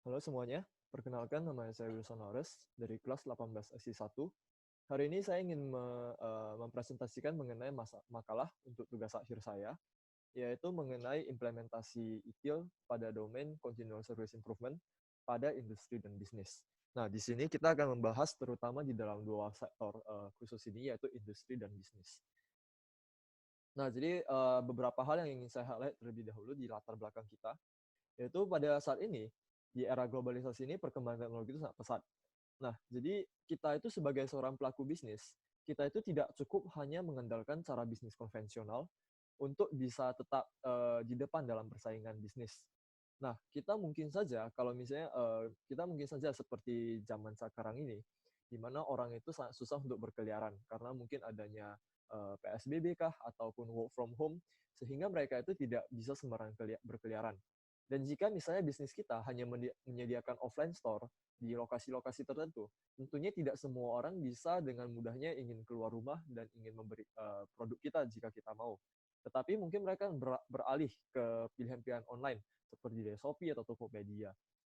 Halo semuanya, perkenalkan nama saya Wilson Lores dari kelas 18 SI 1. Hari ini saya ingin mempresentasikan mengenai makalah untuk tugas akhir saya, yaitu mengenai implementasi ETL pada domain Continuous Service Improvement pada industri dan bisnis. Nah, di sini kita akan membahas terutama di dalam dua sektor khusus ini, yaitu industri dan bisnis. Nah, jadi beberapa hal yang ingin saya highlight terlebih dahulu di latar belakang kita, yaitu pada saat ini, di era globalisasi ini, perkembangan teknologi itu sangat pesat. Nah, jadi kita itu sebagai seorang pelaku bisnis, kita itu tidak cukup hanya mengandalkan cara bisnis konvensional untuk bisa tetap di depan dalam persaingan bisnis. Nah, kita mungkin saja kalau misalnya kita mungkin saja seperti zaman sekarang ini, di mana orang itu sangat susah untuk berkeliaran karena mungkin adanya PSBB kah ataupun work from home, sehingga mereka itu tidak bisa sembarangan berkeliaran. Dan jika misalnya bisnis kita hanya menyediakan offline store di lokasi-lokasi tertentu, tentunya tidak semua orang bisa dengan mudahnya ingin keluar rumah dan ingin memberi produk kita jika kita mau. Tetapi mungkin mereka beralih ke pilihan-pilihan online seperti dari Shopee atau Tokopedia.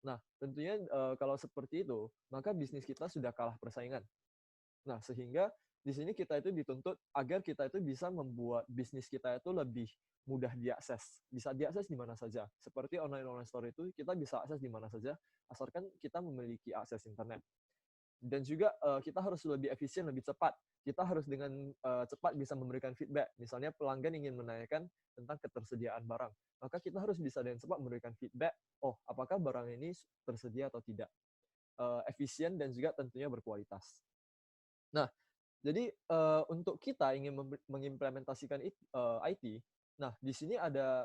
Nah, tentunya kalau seperti itu, maka bisnis kita sudah kalah persaingan. Nah, sehingga di sini kita itu dituntut agar kita itu bisa membuat bisnis kita itu lebih mudah diakses. Bisa diakses di mana saja. Seperti online store itu kita bisa akses di mana saja, asalkan kita memiliki akses internet. Dan juga kita harus lebih efisien, lebih cepat. Kita harus dengan cepat bisa memberikan feedback. Misalnya pelanggan ingin menanyakan tentang ketersediaan barang, maka kita harus bisa dengan cepat memberikan feedback, oh apakah barang ini tersedia atau tidak. Efisien dan juga tentunya berkualitas. Nah, jadi untuk kita ingin mengimplementasikan IT, nah di sini ada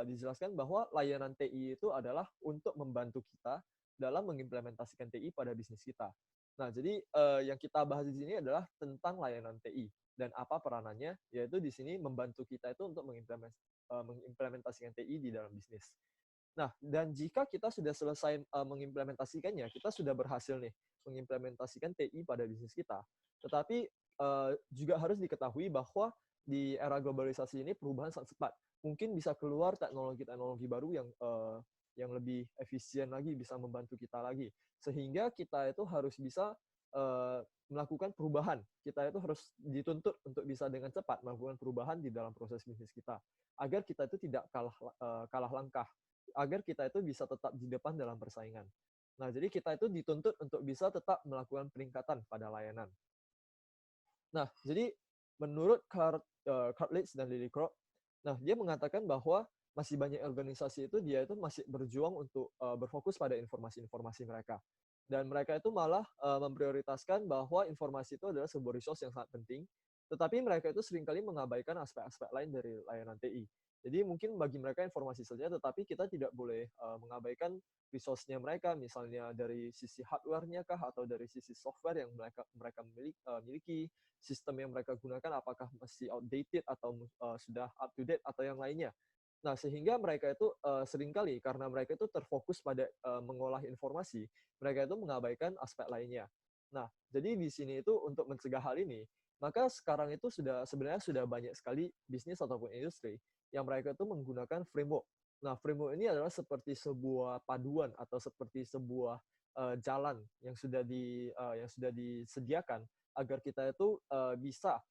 dijelaskan bahwa layanan TI itu adalah untuk membantu kita dalam mengimplementasikan TI pada bisnis kita. Nah, jadi yang kita bahas di sini adalah tentang layanan TI dan apa peranannya, yaitu di sini membantu kita itu untuk mengimplementasikan TI di dalam bisnis. Nah, dan jika kita sudah selesai mengimplementasikannya, kita sudah berhasil nih mengimplementasikan TI pada bisnis kita. Tetapi juga harus diketahui bahwa di era globalisasi ini perubahan sangat cepat. Mungkin bisa keluar teknologi-teknologi baru yang lebih efisien lagi, bisa membantu kita lagi. Sehingga kita itu harus bisa melakukan perubahan. Kita itu harus dituntut untuk bisa dengan cepat melakukan perubahan di dalam proses bisnis kita, agar kita itu tidak kalah langkah, agar kita itu bisa tetap di depan dalam persaingan. Nah, jadi kita itu dituntut untuk bisa tetap melakukan peningkatan pada layanan. Nah, jadi menurut Cartlidge dan Lily Crow, nah dia mengatakan bahwa masih banyak organisasi itu dia itu masih berjuang untuk berfokus pada informasi-informasi mereka. Dan mereka itu malah memprioritaskan bahwa informasi itu adalah sebuah resource yang sangat penting, tetapi mereka itu seringkali mengabaikan aspek-aspek lain dari layanan TI. Jadi mungkin bagi mereka informasi saja, tetapi kita tidak boleh mengabaikan resource-nya mereka, misalnya dari sisi hardware-nya kah, atau dari sisi software yang mereka miliki, sistem yang mereka gunakan apakah masih outdated atau sudah up to date atau yang lainnya. Nah, sehingga mereka itu seringkali karena mereka itu terfokus pada mengolah informasi, mereka itu mengabaikan aspek lainnya. Nah, jadi di sini itu untuk mencegah hal ini, maka sekarang itu sebenarnya sudah banyak sekali bisnis ataupun industri yang mereka itu menggunakan framework. Nah, framework ini adalah seperti sebuah paduan atau seperti sebuah jalan yang sudah disediakan agar kita itu bisa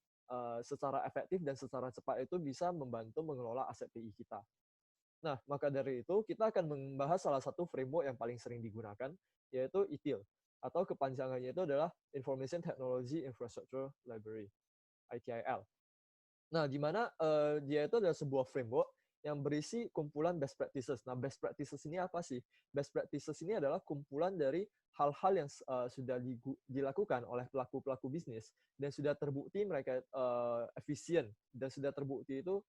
secara efektif dan secara cepat itu bisa membantu mengelola aset TI kita. Nah, maka dari itu kita akan membahas salah satu framework yang paling sering digunakan, yaitu ETL, atau kepanjangannya itu adalah Information Technology Infrastructure Library, ITIL. Nah, di mana dia itu adalah sebuah framework yang berisi kumpulan best practices. Nah, best practices ini apa sih? Best practices ini adalah kumpulan dari hal-hal yang sudah dilakukan oleh pelaku-pelaku bisnis dan sudah terbukti mereka efisien dan sudah terbukti itu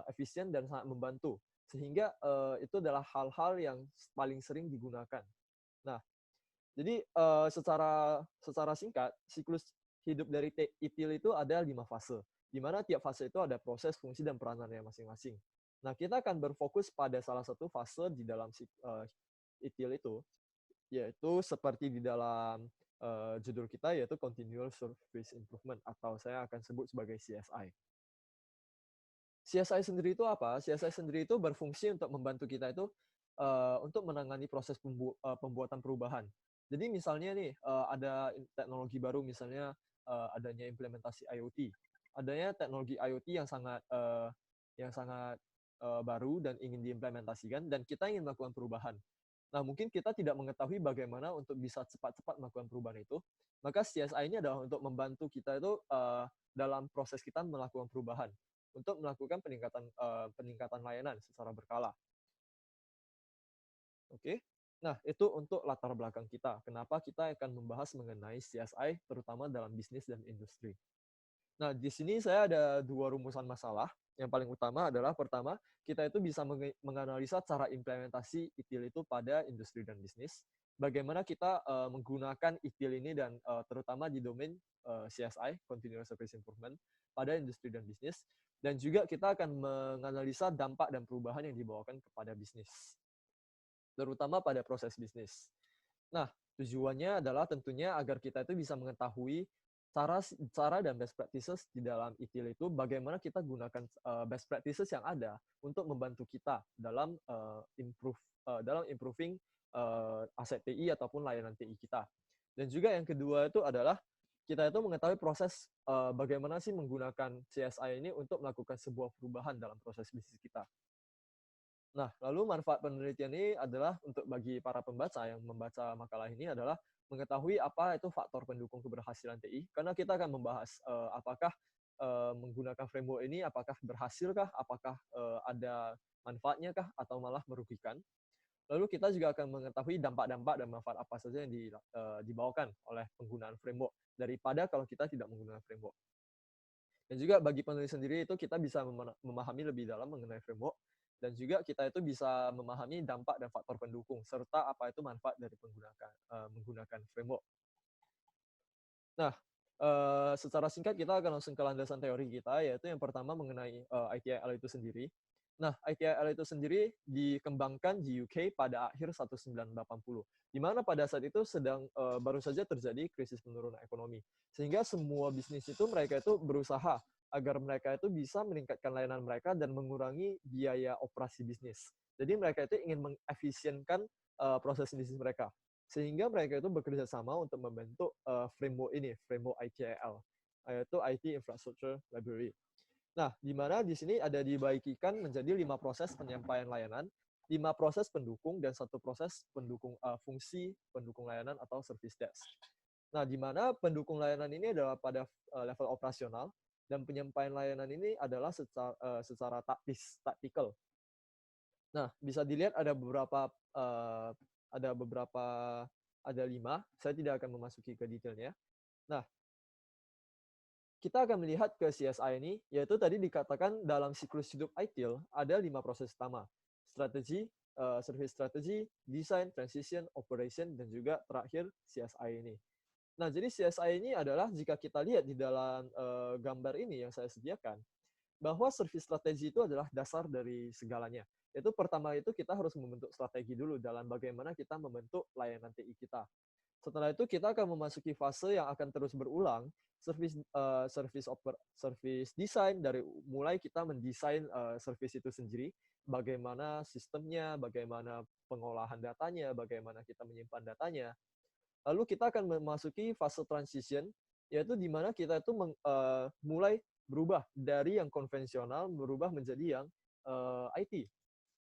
efisien dan sangat membantu. Sehingga itu adalah hal-hal yang paling sering digunakan. Nah, jadi secara singkat, siklus hidup dari ETL itu ada 5 fase, di mana tiap fase itu ada proses, fungsi, dan peranannya masing-masing. Nah, kita akan berfokus pada salah satu fase di dalam ETL itu, yaitu seperti di dalam judul kita, yaitu Continual Service Improvement, atau saya akan sebut sebagai CSI. CSI sendiri itu apa? CSI sendiri itu berfungsi untuk membantu kita itu untuk menangani proses pembuatan perubahan. Jadi misalnya nih, ada teknologi baru, misalnya adanya implementasi IoT. Adanya teknologi IoT yang sangat baru dan ingin diimplementasikan, dan kita ingin melakukan perubahan. Nah, mungkin kita tidak mengetahui bagaimana untuk bisa cepat-cepat melakukan perubahan itu, maka CSI ini adalah untuk membantu kita itu dalam proses kita melakukan perubahan, untuk melakukan peningkatan layanan secara berkala. Oke. Nah, itu untuk latar belakang kita. Kenapa kita akan membahas mengenai CSI, terutama dalam bisnis dan industri. Nah, di sini saya ada 2 rumusan masalah. Yang paling utama adalah, pertama, kita itu bisa menganalisa cara implementasi ITIL itu pada industri dan bisnis. Bagaimana kita menggunakan ITIL ini, dan terutama di domain CSI, Continuous Service Improvement, pada industri dan bisnis. Dan juga kita akan menganalisa dampak dan perubahan yang dibawakan kepada bisnis, terutama pada proses bisnis. Nah, tujuannya adalah tentunya agar kita itu bisa mengetahui cara dan best practices di dalam ITIL itu, bagaimana kita gunakan best practices yang ada untuk membantu kita dalam improving aset TI ataupun layanan TI kita. Dan juga yang kedua itu adalah kita itu mengetahui proses bagaimana sih menggunakan CSI ini untuk melakukan sebuah perubahan dalam proses bisnis kita. Nah, lalu manfaat penelitian ini adalah untuk bagi para pembaca yang membaca makalah ini adalah mengetahui apa itu faktor pendukung keberhasilan TI, karena kita akan membahas apakah menggunakan framework ini apakah berhasilkah, apakah ada manfaatnya kah, atau malah merugikan. Lalu kita juga akan mengetahui dampak-dampak dan manfaat apa saja yang dibawakan oleh penggunaan framework daripada kalau kita tidak menggunakan framework. Dan juga bagi penulis sendiri itu kita bisa memahami lebih dalam mengenai framework, dan juga kita itu bisa memahami dampak dan faktor pendukung, serta apa itu manfaat dari menggunakan framework. Nah, secara singkat kita akan langsung ke landasan teori kita, yaitu yang pertama mengenai ITIL itu sendiri. Nah, ITIL itu sendiri dikembangkan di UK pada akhir 1980, di mana pada saat itu baru saja terjadi krisis penurunan ekonomi. Sehingga semua bisnis itu mereka itu berusaha agar mereka itu bisa meningkatkan layanan mereka dan mengurangi biaya operasi bisnis. Jadi mereka itu ingin mengefisienkan proses bisnis mereka. Sehingga mereka itu bekerja sama untuk membentuk framework ITIL, yaitu IT Infrastructure Library. Nah, di mana di sini ada dibagikan menjadi 5 proses penyampaian layanan, 5 proses pendukung, dan 1 proses pendukung fungsi pendukung layanan atau service desk. Nah, di mana pendukung layanan ini adalah pada level operasional, dan penyampaian layanan ini adalah secara taktikal. Nah, bisa dilihat ada ada 5. Saya tidak akan memasuki ke detailnya. Nah, kita akan melihat ke CSI ini, yaitu tadi dikatakan dalam siklus hidup ITIL ada 5 proses utama. Strategi, service strategy, design, transition, operation, dan juga terakhir CSI ini. Nah, jadi CSI ini adalah, jika kita lihat di dalam gambar ini yang saya sediakan, bahwa service strategi itu adalah dasar dari segalanya. Itu pertama itu kita harus membentuk strategi dulu dalam bagaimana kita membentuk layanan TI kita. Setelah itu kita akan memasuki fase yang akan terus berulang, service design, dari mulai kita mendesain service itu sendiri, bagaimana sistemnya, bagaimana pengolahan datanya, bagaimana kita menyimpan datanya. Lalu kita akan memasuki fase transition, yaitu di mana kita itu mulai berubah dari yang konvensional berubah menjadi yang IT.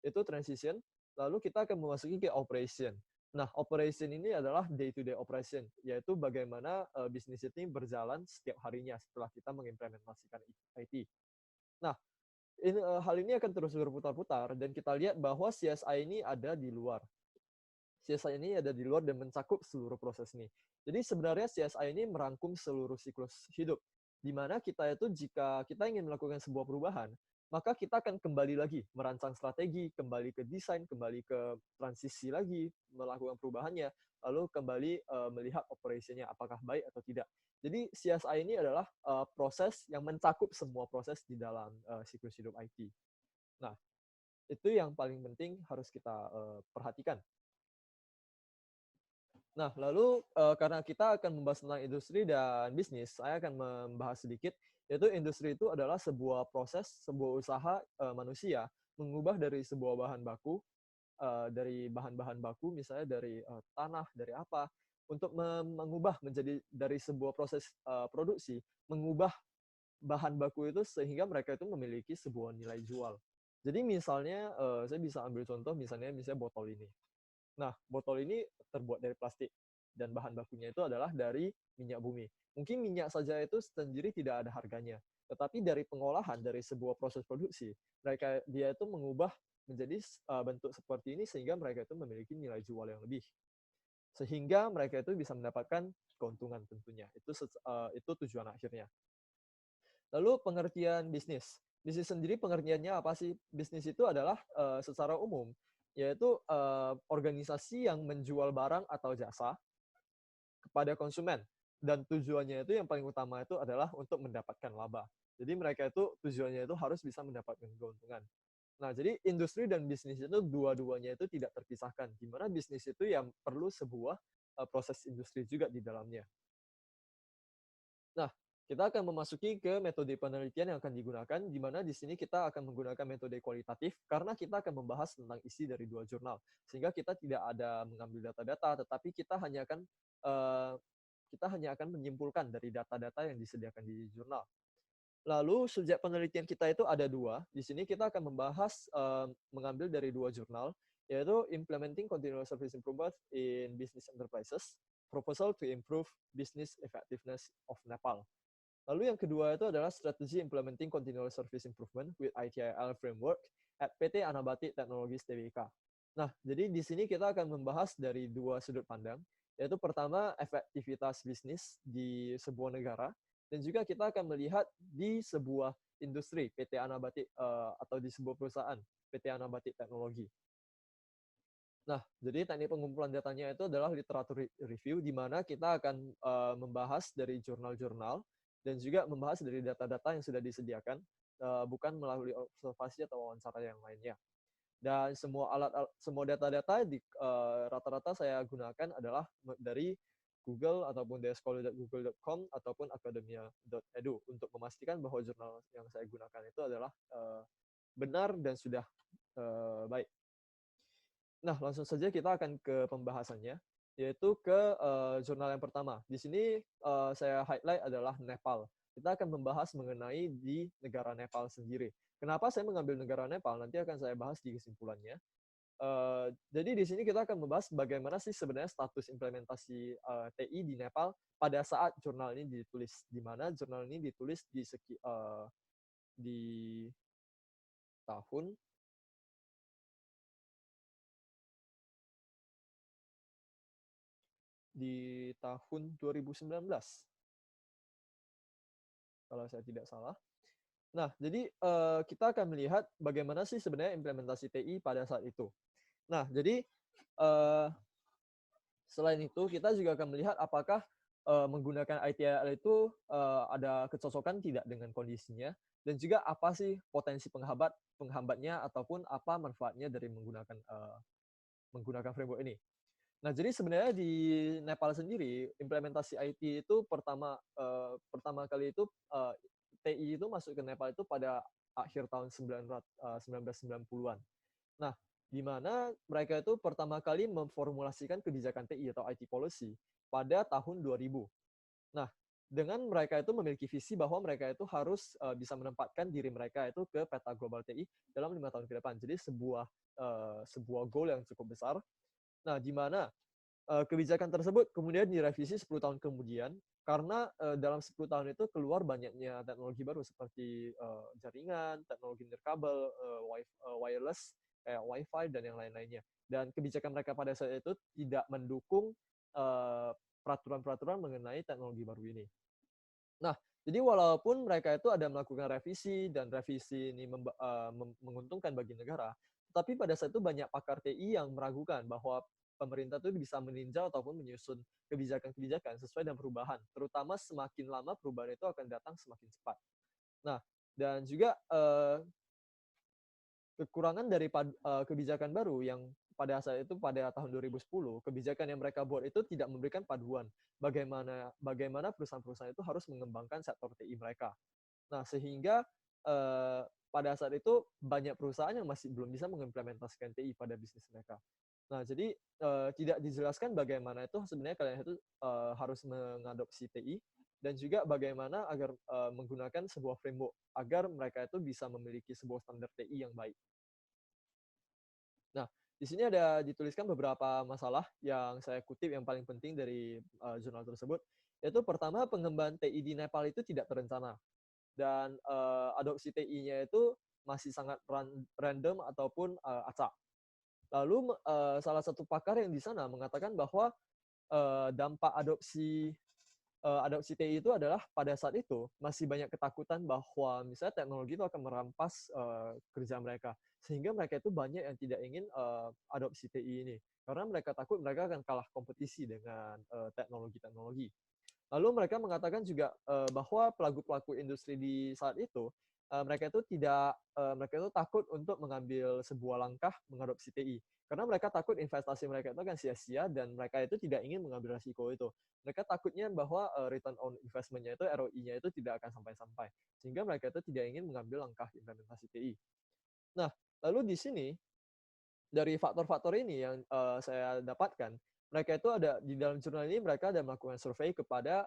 Itu transition. Lalu kita akan memasuki ke operation. Nah, operation ini adalah day-to-day operation, yaitu bagaimana bisnis ini berjalan setiap harinya setelah kita mengimplementasikan IT. Nah, hal ini akan terus berputar-putar, dan kita lihat bahwa CSI ini ada di luar. CSI ini ada di luar dan mencakup seluruh proses ini. Jadi sebenarnya CSI ini merangkum seluruh siklus hidup, di mana kita itu jika kita ingin melakukan sebuah perubahan, maka kita akan kembali lagi merancang strategi, kembali ke desain, kembali ke transisi lagi, melakukan perubahannya, lalu kembali melihat operasinya apakah baik atau tidak. Jadi CSI ini adalah proses yang mencakup semua proses di dalam siklus hidup IT. Nah, itu yang paling penting harus kita perhatikan. Nah, lalu karena kita akan membahas tentang industri dan bisnis, saya akan membahas sedikit, yaitu industri itu adalah sebuah proses, sebuah usaha manusia mengubah dari sebuah bahan baku dari bahan-bahan baku, misalnya dari tanah, dari apa, untuk mengubah menjadi dari sebuah proses produksi, mengubah bahan baku itu sehingga mereka itu memiliki sebuah nilai jual. Jadi misalnya saya bisa ambil contoh misalnya botol ini. Nah, botol ini terbuat dari plastik dan bahan bakunya itu adalah dari minyak bumi. Mungkin minyak saja itu sendiri tidak ada harganya, tetapi dari pengolahan dari sebuah proses produksi, dia itu mengubah menjadi bentuk seperti ini sehingga mereka itu memiliki nilai jual yang lebih. Sehingga mereka itu bisa mendapatkan keuntungan tentunya. Itu tujuan akhirnya. Lalu pengertian bisnis. Bisnis sendiri pengertiannya apa sih? Bisnis itu adalah secara umum yaitu organisasi yang menjual barang atau jasa kepada konsumen, dan tujuannya itu yang paling utama itu adalah untuk mendapatkan laba. Jadi mereka itu tujuannya itu harus bisa mendapatkan keuntungan. Nah, jadi industri dan bisnis itu dua-duanya itu tidak terpisahkan, di mana bisnis itu yang perlu sebuah proses industri juga di dalamnya. Nah, kita akan memasuki ke metode penelitian yang akan digunakan, di mana di sini kita akan menggunakan metode kualitatif karena kita akan membahas tentang isi dari 2 jurnal. Sehingga kita tidak ada mengambil data-data, tetapi uh, kita hanya akan menyimpulkan dari data-data yang disediakan di jurnal. Lalu subjek penelitian kita itu ada 2. Di sini kita akan membahas mengambil dari 2 jurnal, yaitu Implementing Continuous Service Improvement in Business Enterprises, Proposal to Improve Business Effectiveness of Nepal. Lalu yang kedua itu adalah Strategy Implementing Continuous Service Improvement with ITIL Framework at PT Anabatik Technologies Tbk. Nah, jadi di sini kita akan membahas dari 2 sudut pandang, yaitu pertama efektivitas bisnis di sebuah negara, dan juga kita akan melihat di sebuah industri PT Anabatik atau di sebuah perusahaan PT Anabatik Teknologi. Nah, jadi teknik pengumpulan datanya itu adalah literatur review, di mana kita akan membahas dari jurnal-jurnal dan juga membahas dari data-data yang sudah disediakan, bukan melalui observasi atau wawancara yang lainnya. Dan semua data-data di rata-rata saya gunakan adalah dari Google ataupun dscholar.google.com ataupun academia.edu untuk memastikan bahwa jurnal yang saya gunakan itu adalah benar dan sudah baik. Nah, langsung saja kita akan ke pembahasannya, yaitu ke jurnal yang pertama. Di sini saya highlight adalah Nepal. Kita akan membahas mengenai di negara Nepal sendiri. Kenapa saya mengambil negara Nepal? Nanti akan saya bahas di kesimpulannya. Jadi di sini kita akan membahas bagaimana sih sebenarnya status implementasi TI di Nepal pada saat jurnal ini ditulis. Di mana jurnal ini ditulis di tahun di tahun 2019 kalau saya tidak salah. Nah, jadi kita akan melihat bagaimana sih sebenarnya implementasi TI pada saat itu. Nah, jadi selain itu kita juga akan melihat apakah menggunakan ITIL itu ada kecocokan tidak dengan kondisinya, dan juga apa sih potensi penghambatnya ataupun apa manfaatnya dari menggunakan framework ini. Nah, jadi sebenarnya di Nepal sendiri implementasi IT itu pertama kali itu TI itu masuk ke Nepal itu pada akhir tahun 1990-an. Nah, di mana mereka itu pertama kali memformulasikan kebijakan TI atau IT policy pada tahun 2000. Nah, dengan mereka itu memiliki visi bahwa mereka itu harus bisa menempatkan diri mereka itu ke peta global TI dalam 5 tahun ke depan. Jadi sebuah goal yang cukup besar. Nah, di mana kebijakan tersebut kemudian direvisi 10 tahun kemudian karena dalam 10 tahun itu keluar banyaknya teknologi baru seperti jaringan, teknologi nirkabel, wireless, kayak Wi-Fi dan yang lain-lainnya. Dan kebijakan mereka pada saat itu tidak mendukung peraturan-peraturan mengenai teknologi baru ini. Nah, jadi walaupun mereka itu ada melakukan revisi dan revisi ini menguntungkan bagi negara, tapi pada saat itu banyak pakar TI yang meragukan bahwa pemerintah itu bisa meninjau ataupun menyusun kebijakan-kebijakan sesuai dengan perubahan. Terutama semakin lama perubahan itu akan datang semakin cepat. Nah, dan juga kekurangan dari kebijakan baru yang pada saat itu pada tahun 2010 kebijakan yang mereka buat itu tidak memberikan paduan bagaimana perusahaan-perusahaan itu harus mengembangkan sektor TI mereka. Nah, sehingga pada saat itu banyak perusahaan yang masih belum bisa mengimplementasikan TI pada bisnis mereka. Nah, jadi tidak dijelaskan bagaimana itu sebenarnya kalian itu harus mengadopsi TI dan juga bagaimana agar menggunakan sebuah framework agar mereka itu bisa memiliki sebuah standar TI yang baik. Nah, di sini ada dituliskan beberapa masalah yang saya kutip yang paling penting dari jurnal tersebut, yaitu pertama pengembangan TI di Nepal itu tidak terencana dan adopsi TI-nya itu masih sangat random ataupun acak. Lalu salah satu pakar yang di sana mengatakan bahwa dampak adopsi TI itu adalah pada saat itu masih banyak ketakutan bahwa misalnya teknologi itu akan merampas kerja mereka, sehingga mereka itu banyak yang tidak ingin adopsi TI ini karena mereka takut mereka akan kalah kompetisi dengan teknologi-teknologi. Lalu mereka mengatakan juga bahwa pelaku-pelaku industri di saat itu mereka itu takut untuk mengambil sebuah langkah mengadopsi TI karena mereka takut investasi mereka itu akan sia-sia dan mereka itu tidak ingin mengambil risiko itu. Mereka takutnya bahwa return on investment-nya itu ROI-nya itu tidak akan sampai-sampai sehingga mereka itu tidak ingin mengambil langkah implementasi TI. Nah, lalu di sini dari faktor-faktor ini yang saya dapatkan, mereka itu ada di dalam jurnal ini mereka ada melakukan survei kepada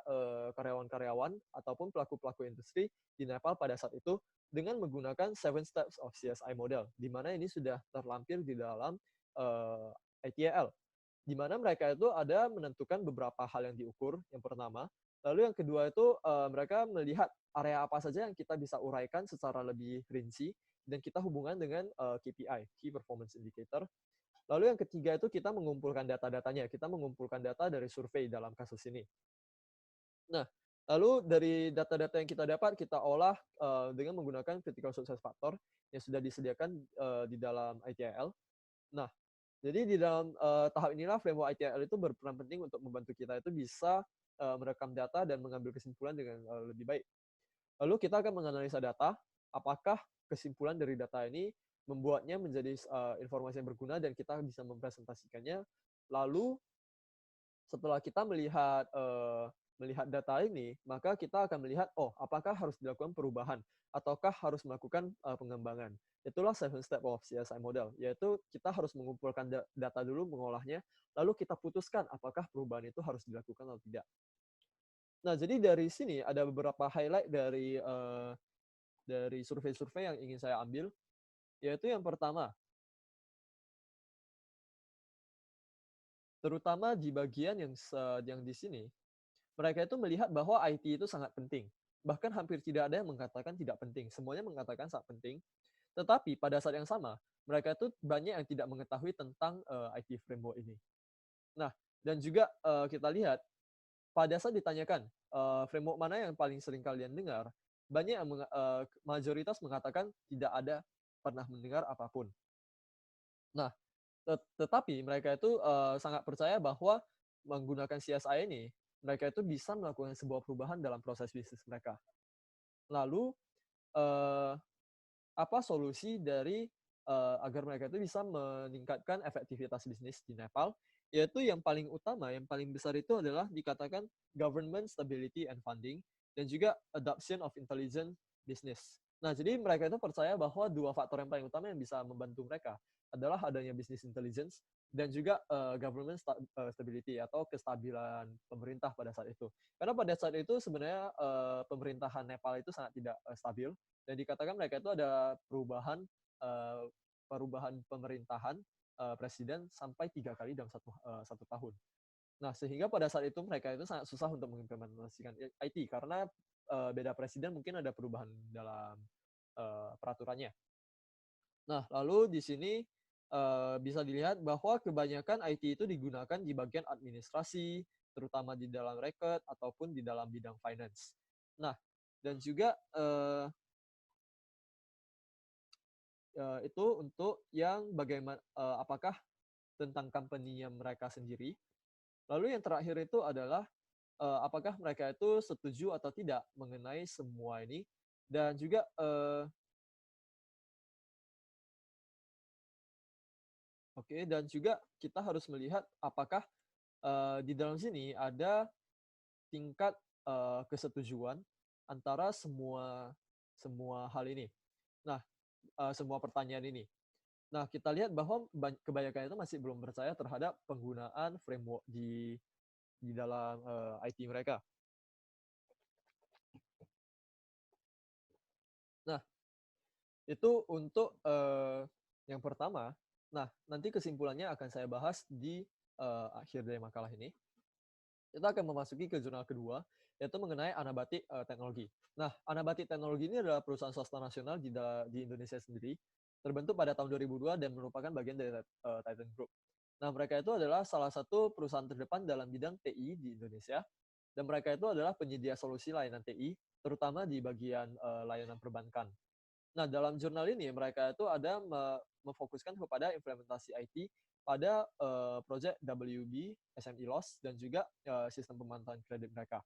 karyawan-karyawan ataupun pelaku-pelaku industri di Nepal pada saat itu dengan menggunakan 7 steps of CSI model, di mana ini sudah terlampir di dalam ITIL, di mana mereka itu ada menentukan beberapa hal yang diukur. Yang pertama, lalu yang kedua itu mereka melihat area apa saja yang kita bisa uraikan secara lebih rinci dan kita hubungan dengan KPI, Key Performance Indicator. Lalu yang ketiga itu kita mengumpulkan data-datanya. Kita mengumpulkan data dari survei dalam kasus ini. Nah, lalu dari data-data yang kita dapat, kita olah dengan menggunakan critical success factor yang sudah disediakan di dalam ITIL. Nah, jadi di dalam tahap inilah framework ITIL itu berperan penting untuk membantu kita itu bisa merekam data dan mengambil kesimpulan dengan lebih baik. Lalu kita akan menganalisa data, apakah kesimpulan dari data ini membuatnya menjadi informasi yang berguna dan kita bisa mempresentasikannya. Lalu setelah kita melihat data ini, maka kita akan melihat, oh, apakah harus dilakukan perubahan ataukah harus melakukan pengembangan. Itulah 7 step of CSI model, yaitu kita harus mengumpulkan data dulu, mengolahnya, lalu kita putuskan apakah perubahan itu harus dilakukan atau tidak. Nah, jadi dari sini ada beberapa highlight dari survei-survei yang ingin saya ambil, yaitu yang pertama, terutama di bagian yang di sini, mereka itu melihat bahwa IT itu sangat penting. Bahkan hampir tidak ada yang mengatakan tidak penting. Semuanya mengatakan sangat penting. Tetapi pada saat yang sama, mereka itu banyak yang tidak mengetahui tentang IT framework ini. Nah, dan juga kita lihat, pada saat ditanyakan framework mana yang paling sering kalian dengar, banyak yang mayoritas mengatakan tidak ada pernah mendengar apapun. Nah, tetapi mereka itu sangat percaya bahwa menggunakan CSI ini, mereka itu bisa melakukan sebuah perubahan dalam proses bisnis mereka. Lalu, apa solusi dari agar mereka itu bisa meningkatkan efektivitas bisnis di Nepal? Yaitu yang paling utama, yang paling besar itu adalah dikatakan government stability and funding, dan juga adoption of intelligent business. Nah, jadi mereka itu percaya bahwa dua faktor yang paling utama yang bisa membantu mereka adalah adanya business intelligence dan juga government stability atau kestabilan pemerintah pada saat itu. Karena pada saat itu sebenarnya pemerintahan Nepal itu sangat tidak stabil dan dikatakan mereka itu ada perubahan pemerintahan presiden sampai 3 kali dalam satu tahun. Nah, sehingga pada saat itu mereka itu sangat susah untuk mengimplementasikan IT karena beda presiden mungkin ada perubahan dalam peraturannya. Nah, lalu di sini bisa dilihat bahwa kebanyakan IT itu digunakan di bagian administrasi, terutama di dalam record ataupun di dalam bidang finance. Nah, dan juga itu untuk yang bagaimana apakah tentang company-nya mereka sendiri. Lalu yang terakhir itu adalah apakah mereka itu setuju atau tidak mengenai semua ini dan juga dan juga kita harus melihat apakah di dalam sini ada tingkat kesetujuan antara semua hal ini. Nah, semua pertanyaan ini. Nah, kita lihat bahwa kebanyakan itu masih belum percaya terhadap penggunaan framework di dalam IT mereka. Nah, itu untuk yang pertama. Nah, nanti kesimpulannya akan saya bahas di akhir dari makalah ini. Kita akan memasuki ke jurnal kedua, yaitu mengenai Anabatik Teknologi. Nah, Anabatik Teknologi ini adalah perusahaan swasta nasional di Indonesia sendiri, terbentuk pada tahun 2002 dan merupakan bagian dari Titan Group. Nah, mereka itu adalah salah satu perusahaan terdepan dalam bidang TI di Indonesia, dan mereka itu adalah penyedia solusi layanan TI, terutama di bagian layanan perbankan. Nah, dalam jurnal ini mereka itu ada memfokuskan kepada implementasi IT pada proyek WB, SME Loss, dan juga sistem pemantauan kredit mereka.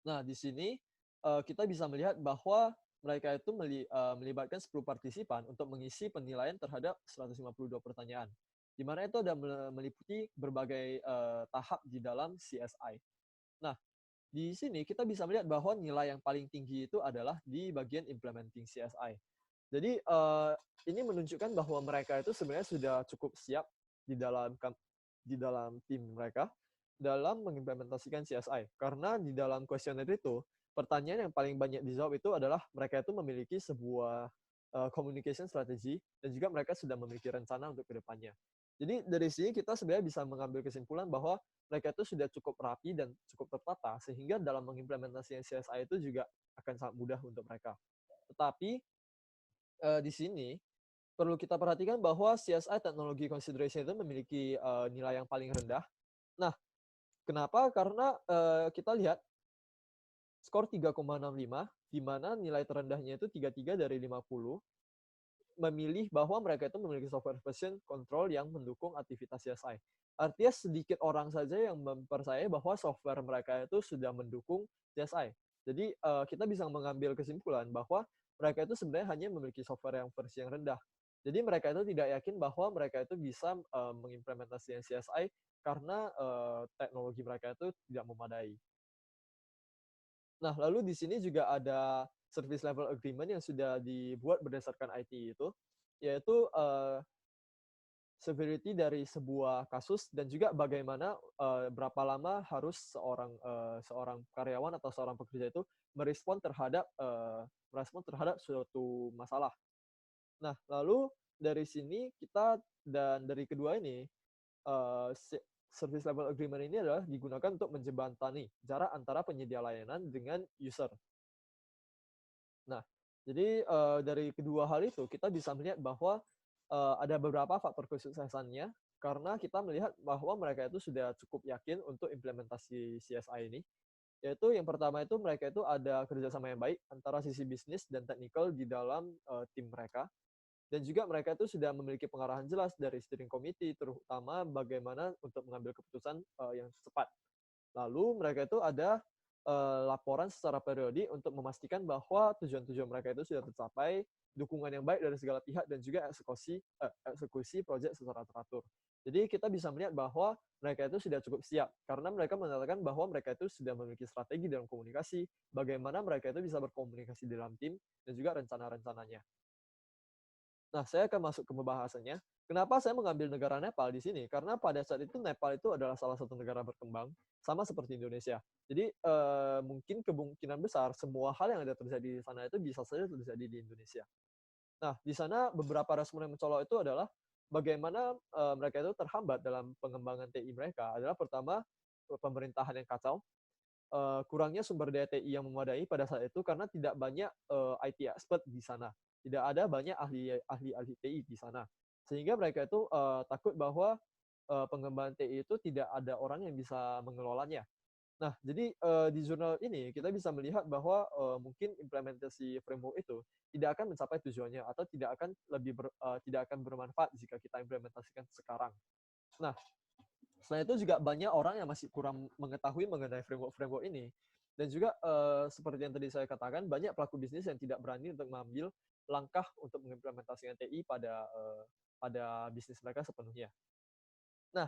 Nah, di sini kita bisa melihat bahwa mereka itu melibatkan 10 partisipan untuk mengisi penilaian terhadap 152 pertanyaan, di mana itu ada meliputi berbagai tahap di dalam CSI. Nah, di sini kita bisa melihat bahwa nilai yang paling tinggi itu adalah di bagian implementing CSI. Jadi ini menunjukkan bahwa mereka itu sebenarnya sudah cukup siap di dalam tim mereka dalam mengimplementasikan CSI. Karena di dalam kuesioner itu, pertanyaan yang paling banyak dijawab itu adalah mereka itu memiliki sebuah communication strategy dan juga mereka sudah memiliki rencana untuk kedepannya. Jadi dari sini kita sebenarnya bisa mengambil kesimpulan bahwa mereka itu sudah cukup rapi dan cukup tertata sehingga dalam mengimplementasikan CSI itu juga akan sangat mudah untuk mereka. Tetapi di sini perlu kita perhatikan bahwa CSI Technology Consideration itu memiliki nilai yang paling rendah. Nah, kenapa? Karena kita lihat skor 3,65, di mana nilai terendahnya itu 33 dari 50, memilih bahwa mereka itu memiliki software version control yang mendukung aktivitas CSI. Artinya sedikit orang saja yang mempercayai bahwa software mereka itu sudah mendukung CSI. Jadi kita bisa mengambil kesimpulan bahwa mereka itu sebenarnya hanya memiliki software yang versi yang rendah. Jadi mereka itu tidak yakin bahwa mereka itu bisa mengimplementasikan CSI karena teknologi mereka itu tidak memadai. Nah, lalu di sini juga ada service level agreement yang sudah dibuat berdasarkan IT itu, yaitu severity dari sebuah kasus dan juga bagaimana berapa lama harus seorang karyawan atau seorang pekerja itu merespon terhadap suatu masalah. Nah, lalu dari sini kita dan dari kedua ini uh, service level agreement ini adalah digunakan untuk menjembatani jarak antara penyedia layanan dengan user. Nah, jadi dari kedua hal itu kita bisa melihat bahwa ada beberapa faktor kesuksesannya karena kita melihat bahwa mereka itu sudah cukup yakin untuk implementasi CSI ini. Yaitu yang pertama itu mereka itu ada kerjasama yang baik antara sisi bisnis dan teknikal di dalam tim mereka. Dan juga mereka itu sudah memiliki pengarahan jelas dari steering committee, terutama bagaimana untuk mengambil keputusan yang cepat. Lalu mereka itu ada laporan secara periodik untuk memastikan bahwa tujuan-tujuan mereka itu sudah tercapai, dukungan yang baik dari segala pihak, dan juga eksekusi proyek secara teratur. Jadi kita bisa melihat bahwa mereka itu sudah cukup siap, karena mereka mengatakan bahwa mereka itu sudah memiliki strategi dalam komunikasi, bagaimana mereka itu bisa berkomunikasi dalam tim, dan juga rencana-rencananya. Nah, saya akan masuk ke pembahasannya. Kenapa saya mengambil negara Nepal di sini? Karena pada saat itu Nepal itu adalah salah satu negara berkembang, sama seperti Indonesia. Jadi mungkin kemungkinan besar semua hal yang ada terjadi di sana itu bisa saja terjadi di Indonesia. Nah, di sana beberapa respon yang mencolok itu adalah bagaimana mereka itu terhambat dalam pengembangan TI mereka. Adalah pertama, pemerintahan yang kacau, kurangnya sumber daya TI yang memadai pada saat itu karena tidak banyak IT expert di sana. Tidak ada banyak ahli TI di sana. Sehingga mereka itu takut bahwa pengembangan TI itu tidak ada orang yang bisa mengelolanya. Nah, jadi di jurnal ini kita bisa melihat bahwa mungkin implementasi framework itu tidak akan mencapai tujuannya atau tidak akan bermanfaat jika kita implementasikan sekarang. Nah, selain itu juga banyak orang yang masih kurang mengetahui mengenai framework-framework ini. Dan juga seperti yang tadi saya katakan, banyak pelaku bisnis yang tidak berani untuk mengambil langkah untuk mengimplementasikan TI pada bisnis mereka sepenuhnya. Nah,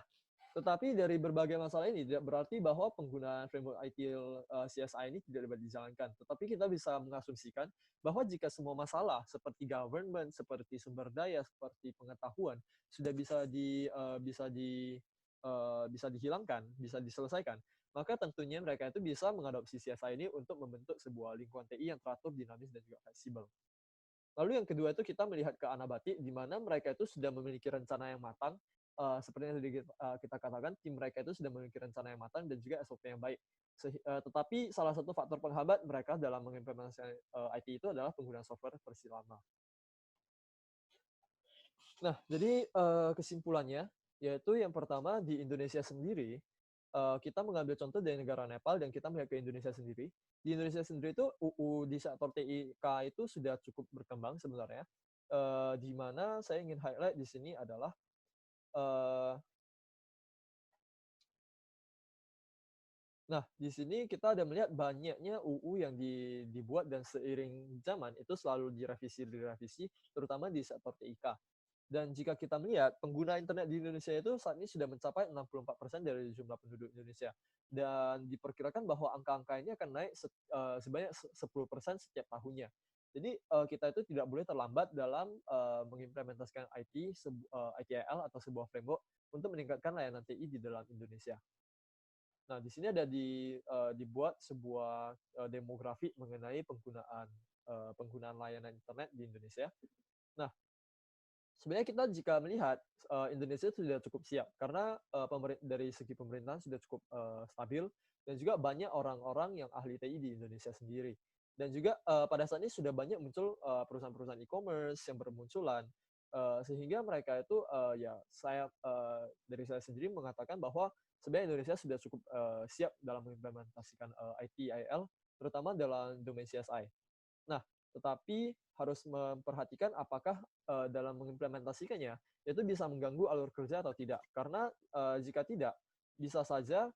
Tetapi dari berbagai masalah ini tidak berarti bahwa penggunaan framework ITIL CSI ini tidak dapat dijalankan. Tetapi kita bisa mengasumsikan bahwa jika semua masalah seperti government, seperti sumber daya, seperti pengetahuan sudah bisa dihilangkan, bisa diselesaikan, maka tentunya mereka itu bisa mengadopsi CSI ini untuk membentuk sebuah lingkungan TI yang teratur, dinamis, dan juga fleksibel. Lalu yang kedua itu kita melihat ke Anabati, di mana mereka itu sudah memiliki rencana yang matang, seperti yang tadi kita katakan, tim mereka itu sudah memiliki rencana yang matang dan juga SOP yang baik. Tetapi salah satu faktor penghambat mereka dalam mengimplementasikan IT itu adalah penggunaan software versi lama. Nah, jadi kesimpulannya, yaitu yang pertama di Indonesia sendiri, kita mengambil contoh dari negara Nepal dan kita melihat ke Indonesia sendiri. Di Indonesia sendiri itu UU di sektor TIK itu sudah cukup berkembang sebenarnya, di mana saya ingin highlight di sini adalah, eee, nah di sini kita ada melihat banyaknya UU yang dibuat dan seiring zaman itu selalu direvisi, terutama di sektor TIK. Dan jika kita melihat pengguna internet di Indonesia itu saat ini sudah mencapai 64% dari jumlah penduduk Indonesia. Dan diperkirakan bahwa angka-angka ini akan naik sebanyak 10% setiap tahunnya. Jadi kita itu tidak boleh terlambat dalam mengimplementasikan ITIL atau sebuah framework untuk meningkatkan layanan TI di dalam Indonesia. Nah, di sini ada dibuat sebuah demografi mengenai penggunaan layanan internet di Indonesia. Nah, sebenarnya kita jika melihat Indonesia sudah cukup siap karena dari segi pemerintahan sudah cukup stabil dan juga banyak orang-orang yang ahli TI di Indonesia sendiri. Dan juga pada saat ini sudah banyak muncul perusahaan-perusahaan e-commerce yang bermunculan sehingga mereka itu ya dari saya sendiri mengatakan bahwa sebenarnya Indonesia sudah cukup siap dalam mengimplementasikan IT/IL terutama dalam domain CSI. Nah, tetapi harus memperhatikan apakah dalam mengimplementasikannya itu bisa mengganggu alur kerja atau tidak. Karena jika tidak, bisa saja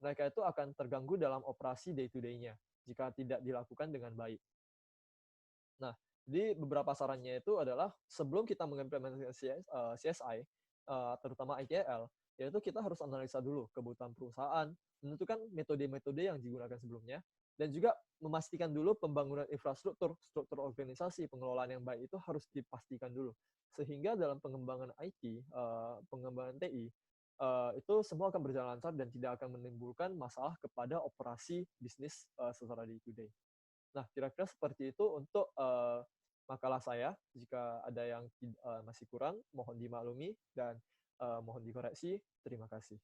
mereka itu akan terganggu dalam operasi day to day-nya jika tidak dilakukan dengan baik. Nah, jadi beberapa sarannya itu adalah sebelum kita mengimplementasikan CSI, terutama ITIL, yaitu kita harus analisa dulu kebutuhan perusahaan, menentukan metode-metode yang digunakan sebelumnya, dan juga memastikan dulu pembangunan infrastruktur, struktur organisasi, pengelolaan yang baik itu harus dipastikan dulu. Sehingga dalam pengembangan IT, pengembangan TI, itu semua akan berjalan lancar dan tidak akan menimbulkan masalah kepada operasi bisnis secara day to day. Nah, kira-kira seperti itu untuk makalah saya. Jika ada yang masih kurang, mohon dimaklumi dan mohon dikoreksi. Terima kasih.